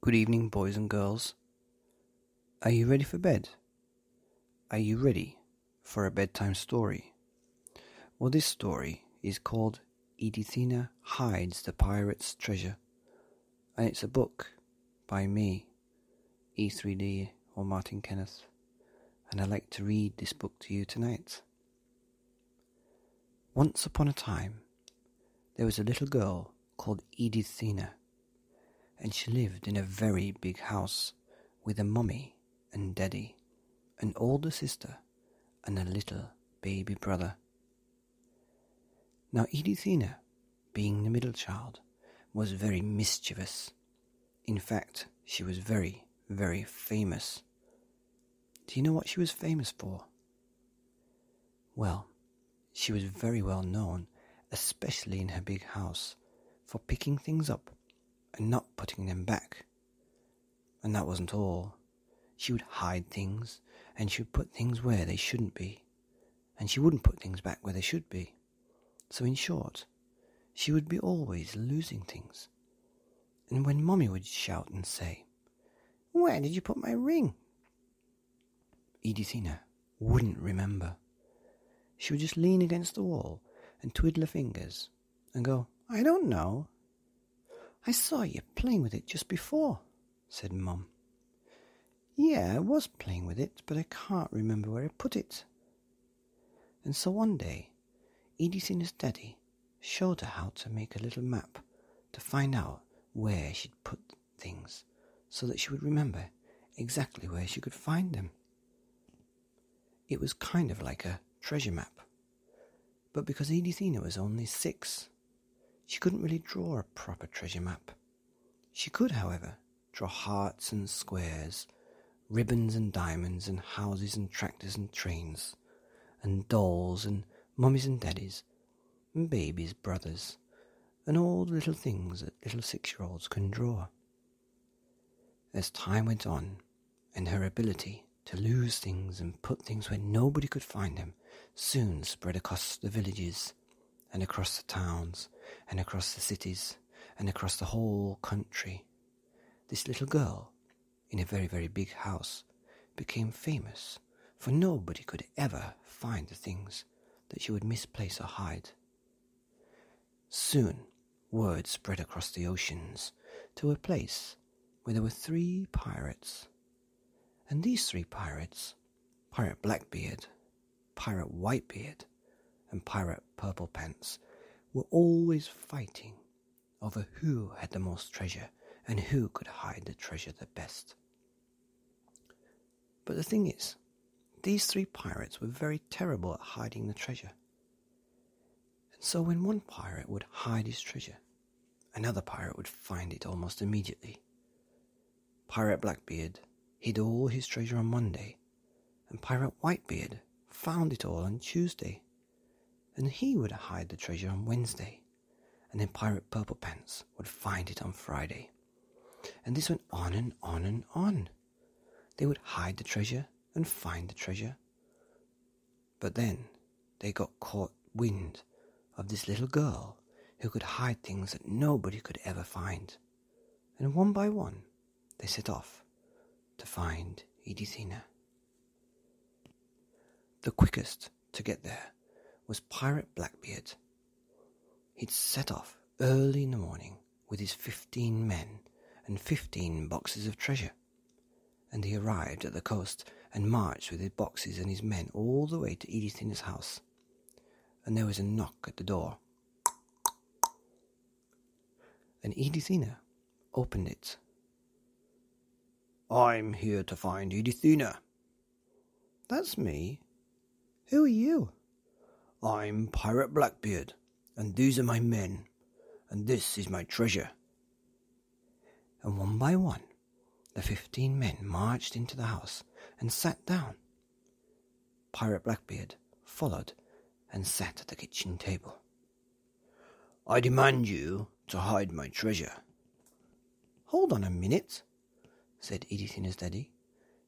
Good evening, boys and girls. Are you ready for bed? Are you ready for a bedtime story? Well, this story is called Edithina Hides the Pirate's Treasure, and it's a book by me, E3D or Martyn Kenneth, and I'd like to read this book to you tonight. Once upon a time, there was a little girl called Edithina, and she lived in a very big house with a mummy and daddy, an older sister, and a little baby brother. Now Edithina, being the middle child, was very mischievous. In fact, she was very, very famous. Do you know what she was famous for? Well, she was very well known, especially in her big house, for picking things up and not putting them back. And that wasn't all. She would hide things, and she would put things where they shouldn't be, and she wouldn't put things back where they should be. So in short, she would be always losing things. And when Mummy would shout and say, "Where did you put my ring?" Edithina wouldn't remember. She would just lean against the wall and twiddle her fingers and go, "I don't know." "I saw you playing with it just before," said Mum. "Yeah, I was playing with it, but I can't remember where I put it." And so one day, Edithina's daddy showed her how to make a little map to find out where she'd put things, so that she would remember exactly where she could find them. It was kind of like a treasure map, but because Edithina was only 6, she couldn't really draw a proper treasure map. She could, however, draw hearts and squares, ribbons and diamonds, and houses and tractors and trains, and dolls and mummies and daddies, and babies, brothers, and all the little things that little 6-year-olds can draw. As time went on, and her ability to lose things and put things where nobody could find them soon spread across the villages, and across the towns, and across the cities, and across the whole country, this little girl, in a very, very big house, became famous, for nobody could ever find the things that she would misplace or hide. Soon, word spread across the oceans to a place where there were 3 pirates. And these 3 pirates, Pirate Blackbeard, Pirate Whitebeard, and Pirate Purple Pants, were always fighting over who had the most treasure and who could hide the treasure the best. But the thing is, these 3 pirates were very terrible at hiding the treasure. And so when one pirate would hide his treasure, another pirate would find it almost immediately. Pirate Blackbeard hid all his treasure on Monday, and Pirate Whitebeard found it all on Tuesday, and he would hide the treasure on Wednesday, and then Pirate Purple Pants would find it on Friday. And this went on and on and on. They would hide the treasure and find the treasure. But then they got caught wind of this little girl who could hide things that nobody could ever find. And one by one, they set off to find Edithina. The quickest to get there was Pirate Blackbeard. He'd set off early in the morning with his 15 men and 15 boxes of treasure, and he arrived at the coast and marched with his boxes and his men all the way to Edithina's house. And there was a knock at the door, and Edithina opened it. "I'm here to find Edithina." "That's me. Who are you?" "I'm Pirate Blackbeard, and these are my men, and this is my treasure." And one by one, the 15 men marched into the house and sat down. Pirate Blackbeard followed and sat at the kitchen table. "I demand you to hide my treasure." "Hold on a minute," said Edithina's daddy.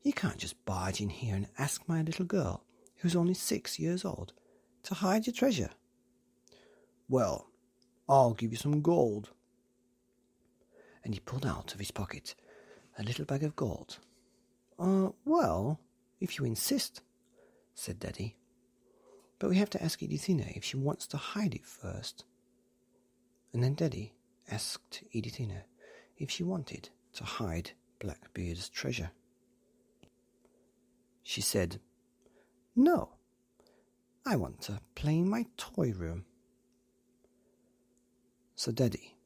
"You can't just barge in here and ask my little girl, who's only 6 years old, to hide your treasure." "Well, I'll give you some gold." And he pulled out of his pocket a little bag of gold. Well, if you insist, said Daddy. But we have to ask Edithina if she wants to hide it first. And then Daddy asked Edithina if she wanted to hide Blackbeard's treasure. She said, "No, I want to play in my toy room." So Daddy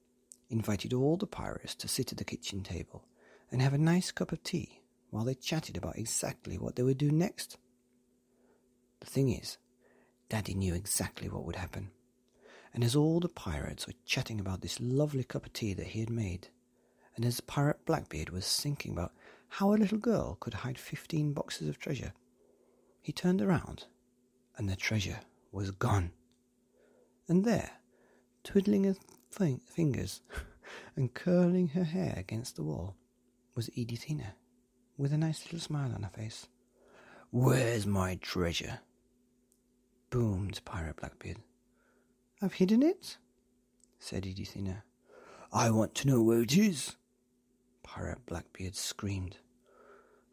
invited all the pirates to sit at the kitchen table and have a nice cup of tea while they chatted about exactly what they would do next. The thing is, Daddy knew exactly what would happen, and as all the pirates were chatting about this lovely cup of tea that he had made, and as Pirate Blackbeard was thinking about how a little girl could hide 15 boxes of treasure, he turned around, and the treasure was gone. And there, twiddling her fingers and curling her hair against the wall, was Edithina, with a nice little smile on her face. "Where's my treasure?" boomed Pirate Blackbeard. "I've hidden it," said Edithina. "I want to know where it is," Pirate Blackbeard screamed.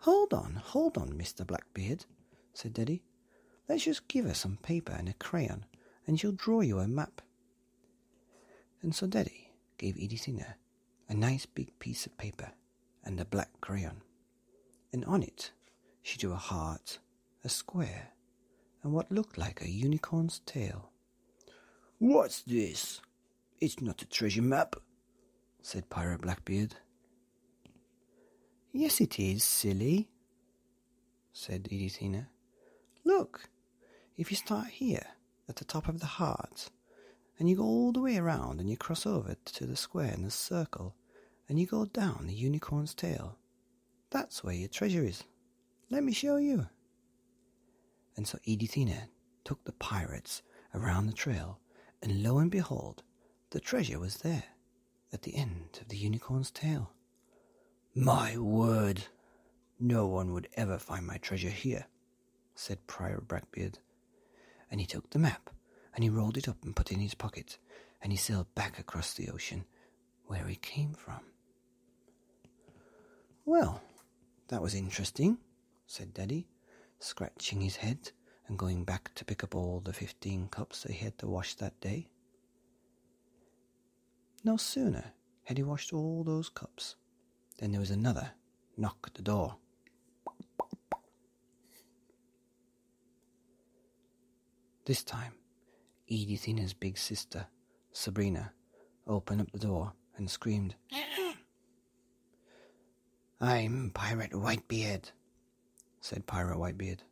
Hold on, Mr. Blackbeard," said Daddy. "Let's just give her some paper and a crayon, and she'll draw you a map." And so Daddy gave Edithina a nice big piece of paper and a black crayon, and on it she drew a heart, a square, and what looked like a unicorn's tail. "What's this? It's not a treasure map," said Pirate Blackbeard. "Yes, it is, silly," said Edithina. "Look, if you start here at the top of the heart, and you go all the way around and you cross over to the square and the circle, and you go down the unicorn's tail, that's where your treasure is. Let me show you." And so Edithina took the pirates around the trail, and lo and behold, the treasure was there, at the end of the unicorn's tail. "My word, no one would ever find my treasure here," said Pirate Blackbeard. And he took the map, and he rolled it up and put it in his pocket, and he sailed back across the ocean, where he came from. "Well, that was interesting," said Daddy, scratching his head and going back to pick up all the 15 cups that he had to wash that day. No sooner had he washed all those cups than there was another knock at the door. This time, Edithina's big sister, Sabrina, opened up the door and screamed, "I'm Pirate Whitebeard," said Pirate Whitebeard.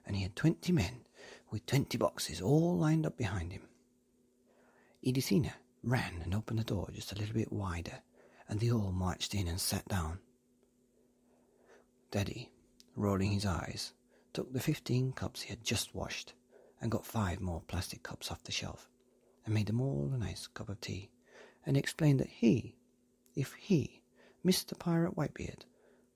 And he had 20 men with 20 boxes all lined up behind him. Edithina ran and opened the door just a little bit wider, and they all marched in and sat down. Daddy, rolling his eyes, took the 15 cups he had just washed and got 5 more plastic cups off the shelf and made them all a nice cup of tea, and explained that if he, Mr. Pirate Whitebeard,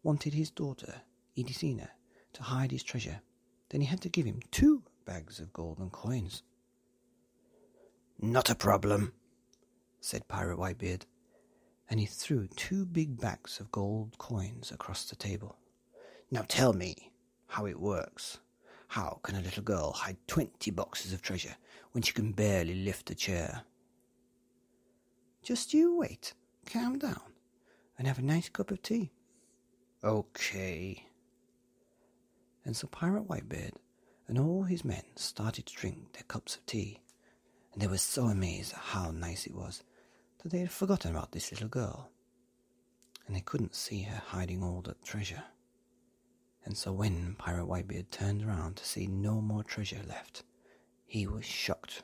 wanted his daughter, Edithina, to hide his treasure, then he had to give him 2 bags of golden coins. "Not a problem," said Pirate Whitebeard, and he threw 2 big bags of gold coins across the table. "Now tell me how it works. How can a little girl hide 20 boxes of treasure when she can barely lift a chair?" "Just you wait, calm down, and have a nice cup of tea." "Okay." And so Pirate Whitebeard and all his men started to drink their cups of tea, and they were so amazed at how nice it was that they had forgotten about this little girl, and they couldn't see her hiding all that treasure. And so when Pirate Whitebeard turned around to see no more treasure left, he was shocked.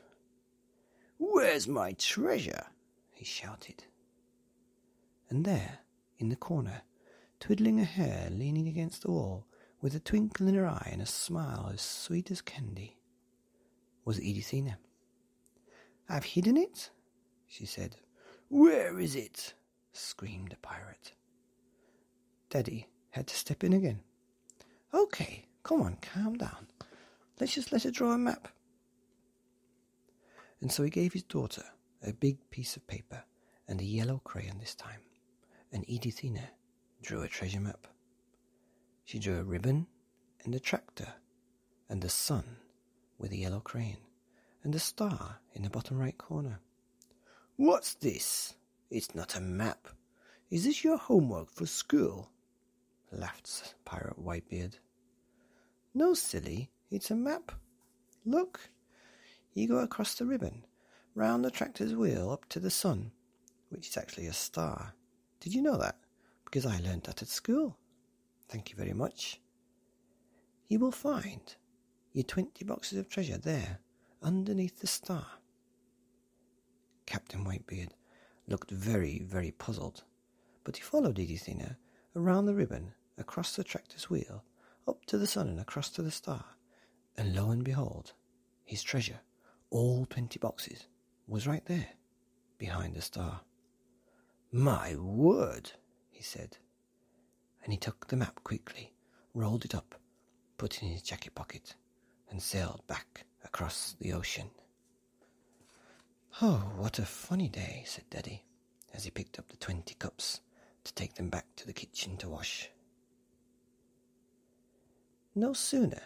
"Where's my treasure?" he shouted. And there, in the corner, twiddling her hair, leaning against the wall, with a twinkle in her eye and a smile as sweet as candy, was Edithina. "I've hidden it," she said. "Where is it?" screamed the pirate. Daddy had to step in again. "Okay, come on, calm down. Let's just let her draw a map." And so he gave his daughter a big piece of paper and a yellow crayon this time, and Edithina drew a treasure map. She drew a ribbon and a tractor and the sun with a yellow crane and a star in the bottom right corner. "What's this? It's not a map. Is this your homework for school?" laughed Pirate Whitebeard. "No, silly, it's a map. Look, you go across the ribbon, round the tractor's wheel up to the sun, which is actually a star. Did you know that? Because I learned that at school. Thank you very much. You will find your 20 boxes of treasure there, underneath the star." Captain Whitebeard looked very, very puzzled, but he followed Edithina around the ribbon, across the tractor's wheel, up to the sun and across to the star, and lo and behold, his treasure, all 20 boxes, was right there, behind the star. "My word," he said, and he took the map quickly, rolled it up, put it in his jacket pocket, and sailed back across the ocean. "Oh, what a funny day," said Daddy, as he picked up the 20 cups to take them back to the kitchen to wash. No sooner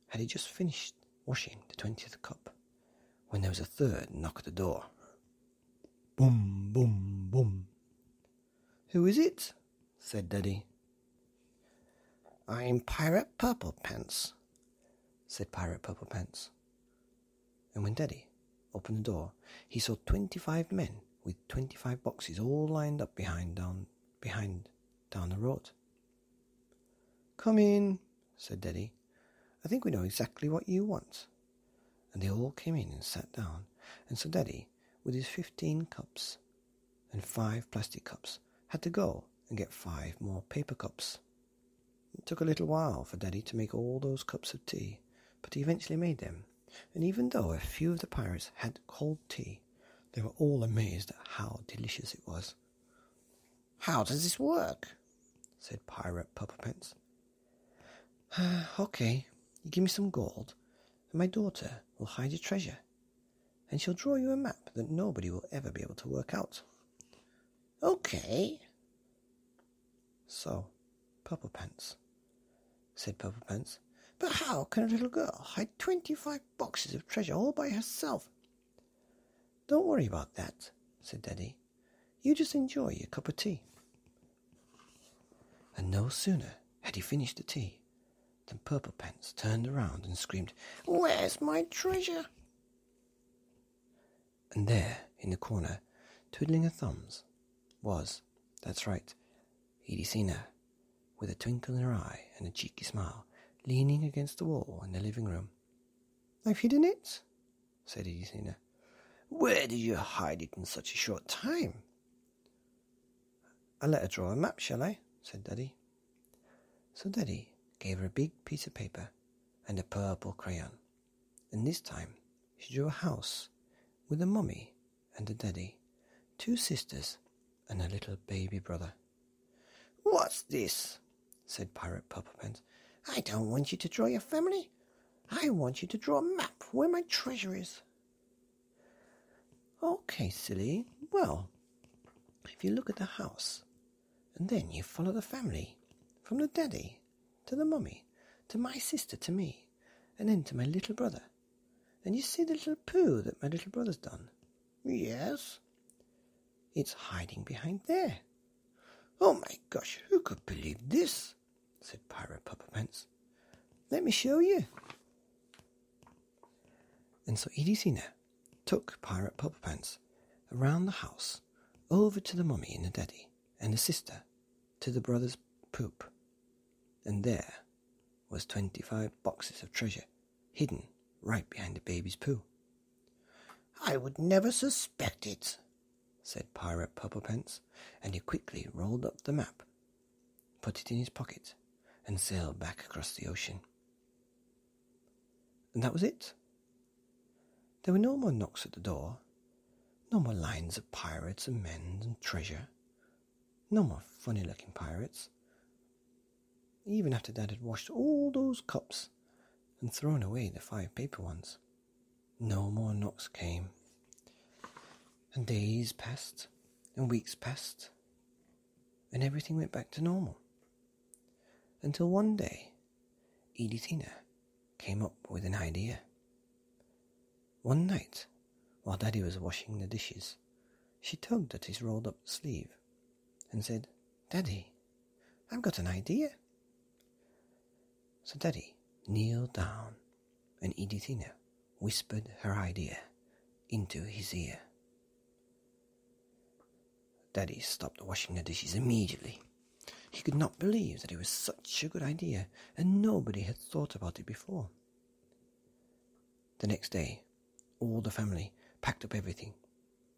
had he just finished washing the 20th cup when there was a third knock at the door. Boom, boom, boom. "Who is it?" said Daddy. "I'm Pirate Purple Pants," said Pirate Purple Pants. And when Daddy opened the door, he saw 25 men with 25 boxes all lined up behind down the road. "Come in," said Daddy. "I think we know exactly what you want." And they all came in and sat down, and so Daddy, with his 15 cups and 5 plastic cups, had to go and get 5 more paper cups. It took a little while for Daddy to make all those cups of tea, but he eventually made them, and even though a few of the pirates had cold tea, they were all amazed at how delicious it was. "How does this work?" said Pirate Purplepants. "Okay, you give me some gold, and my daughter will hide your treasure, and she'll draw you a map that nobody will ever be able to work out." "Okay." "So, Purplepants," said Purplepants, "but how can a little girl hide 25 boxes of treasure all by herself?" "Don't worry about that," said Daddy. "You just enjoy your cup of tea." And no sooner had he finished the tea than Purplepants turned around and screamed, "Where's my treasure?" And there, in the corner, twiddling her thumbs, was, that's right, Edithina, with a twinkle in her eye and a cheeky smile, leaning against the wall in the living room. "I've hidden it," said Edithina. "Where did you hide it in such a short time?" "I'll let her draw a map, shall I?" said Daddy. So Daddy gave her a big piece of paper and a purple crayon, and this time she drew a house with a mummy and a daddy, 2 sisters, and a little baby brother. "What's this?" said Pirate Purplepants. "I don't want you to draw your family. I want you to draw a map where my treasure is." "Okay, silly. Well, if you look at the house, and then you follow the family, from the daddy to the mummy, to my sister, to me, and then to my little brother, and you see the little poo that my little brother's done?" "Yes." "It's hiding behind there." "Oh my gosh, who could believe this?" said Pirate Purplepants. "Let me show you." And so Edithina took Pirate Purplepants around the house, over to the mummy and the daddy, and the sister, to the brother's poop. And there was 25 boxes of treasure, hidden right behind the baby's poo. "I would never suspect it," said Pirate Purplepants, and he quickly rolled up the map, put it in his pocket, and sailed back across the ocean. And that was it. There were no more knocks at the door, no more lines of pirates and men and treasure, no more funny-looking pirates. Even after Dad had washed all those cups and thrown away the 5 paper ones, no more knocks came. And days passed, and weeks passed, and everything went back to normal. Until one day, Edithina came up with an idea. One night, while Daddy was washing the dishes, she tugged at his rolled-up sleeve and said, "Daddy, I've got an idea." So Daddy kneeled down and Edithina whispered her idea into his ear. Daddy stopped washing the dishes immediately. He could not believe that it was such a good idea, and nobody had thought about it before. The next day, all the family packed up everything.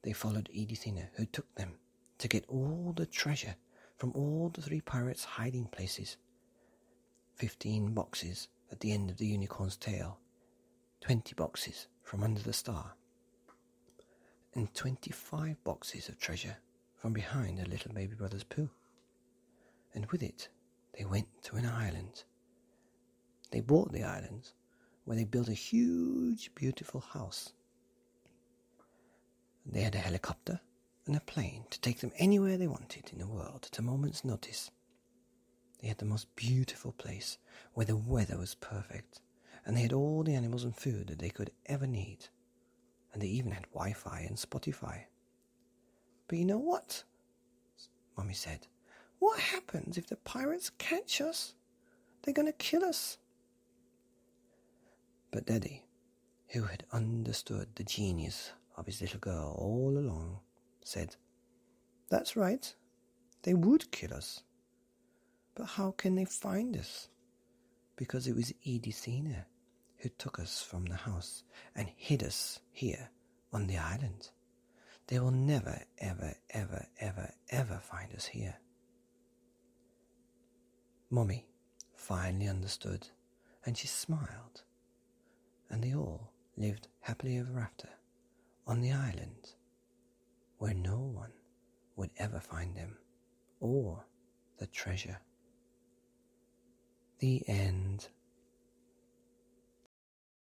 They followed Edithina, who took them to get all the treasure from all the 3 pirates' hiding places. 15 boxes at the end of the unicorn's tail, 20 boxes from under the star, and 25 boxes of treasure from behind her little baby brother's poo. And with it, they went to an island. They bought the island, where they built a huge, beautiful house. They had a helicopter and a plane to take them anywhere they wanted in the world at a moment's notice. They had the most beautiful place, where the weather was perfect, and they had all the animals and food that they could ever need. And they even had Wi-Fi and Spotify. But you know what? Mommy said, "What happens if the pirates catch us? They're going to kill us." But Daddy, who had understood the genius of his little girl all along, said, "That's right, they would kill us. But how can they find us? Because it was Edithina who took us from the house and hid us here on the island. They will never, ever, ever, ever, ever find us here." Mommy finally understood, and she smiled, and they all lived happily ever after on the island, where no one would ever find them or the treasure. The end.